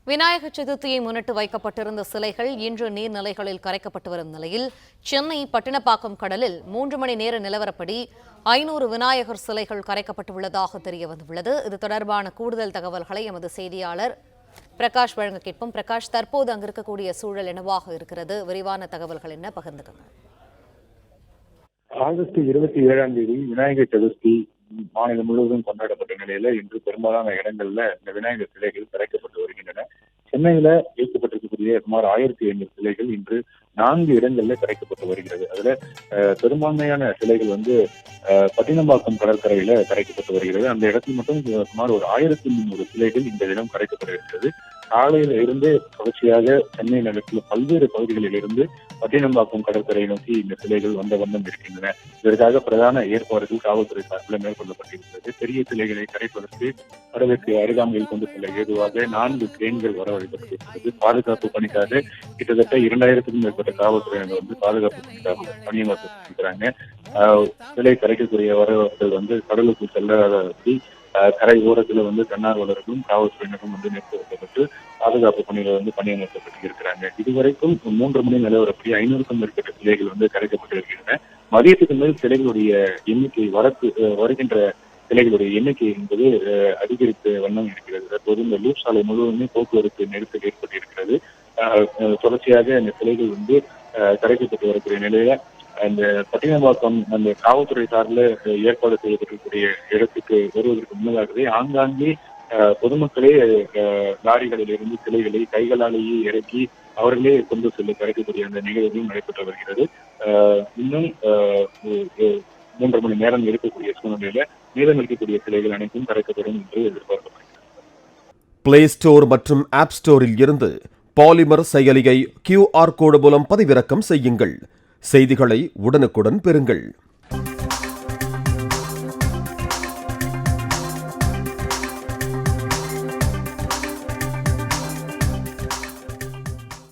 விநாயகர் சதுர்த்தியை முன்னிட்டு வைக்கப்பட்டிருந்த சிலைகள் இன்று நீர்நிலைகளில் கரைக்கப்பட்டு வரும் நிலையில் சென்னை பட்டினப்பாக்கம் கடலில் 3 மணி நேர நிலவரப்படி 500 விநாயகர் சிலைகள் கரைக்கப்பட்டுள்ளதாக தெரியவந்துள்ளது. இது தொடர்பான கூடுதல் தகவல்களை எமது செய்தியாளர் பிரகாஷ் வழங்க கேட்போம். பிரகாஷ், தற்போது அங்கு இருக்கக்கூடிய சூழல் என்னவாக இருக்கிறது? விரிவான தகவல்கள் என்ன, பகிர்ந்துக்கங்க. ஆகஸ்ட் 27ஆம் தேதி விநாயகர் சதுர்த்தி மாநிலம் முழுவதும் கொண்டாடப்பட்ட நிலையில இன்று பெரும்பாலான இடங்கள்ல இந்த விநாயகர் சிலைகள் கரைக்கப்பட்டு வருகின்றன. சென்னையில வைக்கப்பட்டிருக்கக்கூடிய சுமார் 1500 சிலைகள் இன்று 4 இடங்கள்ல கரைக்கப்பட்டு வருகிறது. அதுல பெரும்பான்மையான சிலைகள் பட்டினப்பாக்கம் கடற்கரையில கரைக்கப்பட்டு வருகிறது. அந்த இடத்தில் மட்டும் சுமார் ஒரு 1300 சிலைகள் இந்த தினம் கரைக்கப்பட்டிருக்கிறது. காலையில இருந்து தொடர்ச்சியாக சென்னை நகரத்தில் பல்வேறு பகுதிகளில் இருந்து பட்டினப்பாக்கம் கடற்கரை நோக்கி இந்த சிலைகள் வந்த வண்ணம் இருக்கின்றன. இதற்காக பிரதான ஏற்பாடுகள் காவல்துறை சார்பில் மேற்கொள்ளப்பட்டிருக்கிறது. பெரிய சிலைகளை கரைப்பதற்கு கடலுக்கு அருகாமையில் கொண்டு செல்ல ஏதுவாக 4 கிரேன்கள் வரவழைக்கப்பட்டிருக்கிறது. பாதுகாப்பு பணிக்காக கிட்டத்தட்ட 2000க்கும் மேற்பட்ட காவல்துறையினர் பாதுகாப்பு பணிக்காக பணியமர்த்திருக்கிறாங்க. சிலை கரைக்கக்கூடிய வரவர்கள் கடலுக்கு செல்லாதபடி கரை ஓரத்துல தன்னார்வலர்களும் காவல்துறையினரும் நிறுத்தி வைக்கப்பட்டு பாதுகாப்பு பணியில பணியமர்த்தப்பட்டு இருக்கிறாங்க. இதுவரைக்கும் 3 மணி நிலவரப்படி 500க்கும் மேற்பட்ட சிலைகள் கரைக்கப்பட்டு இருக்கின்றன. மதியத்துக்கு மேல் சிலைகளுடைய எண்ணிக்கை வருகின்ற சிலைகளுடைய எண்ணிக்கை என்பது அதிகரித்த வண்ணம் இருக்கிறது. தற்போது இந்த லூப் சாலை முழுவதுமே போக்குவரத்து நெரிசல் ஏற்பட்டிருக்கிறது. தொடர்ச்சியாக இந்த சிலைகள் கரைக்கப்பட்டு வரக்கூடிய நிலையில அந்த பட்டினப்பாக்கம் அந்த காவல்துறை சார்பில் ஏற்பாடு செய்யப்பட்டிருக்கக்கூடிய இடத்துக்கு வருவதற்கு முன்னதாகவே ஆங்காங்கே பொதுமக்களே லாரிகளில் இருந்து சிலைகளை கைகளாலேயே இறக்கி அவர்களே கொண்டு செல்ல கரைக்கக்கூடிய அந்த நிகழ்வும் நடைபெற்று வருகிறது. இன்னும் 3 மணி நேரம் இருக்கக்கூடிய சூழ்நிலையில மீதம் இருக்கக்கூடிய சிலைகள் அனைத்தும் கரைக்கப்படும் என்று எதிர்பார்க்கப்படுகிறது. பிளே ஸ்டோர் மற்றும் ஆப் ஸ்டோரில் இருந்து பாலிமர் செயலியை QR கோடு மூலம் பதிவிறக்கம் செய்யுங்கள். செய்திகளை உடனுக்குடன் பெறுங்கள்.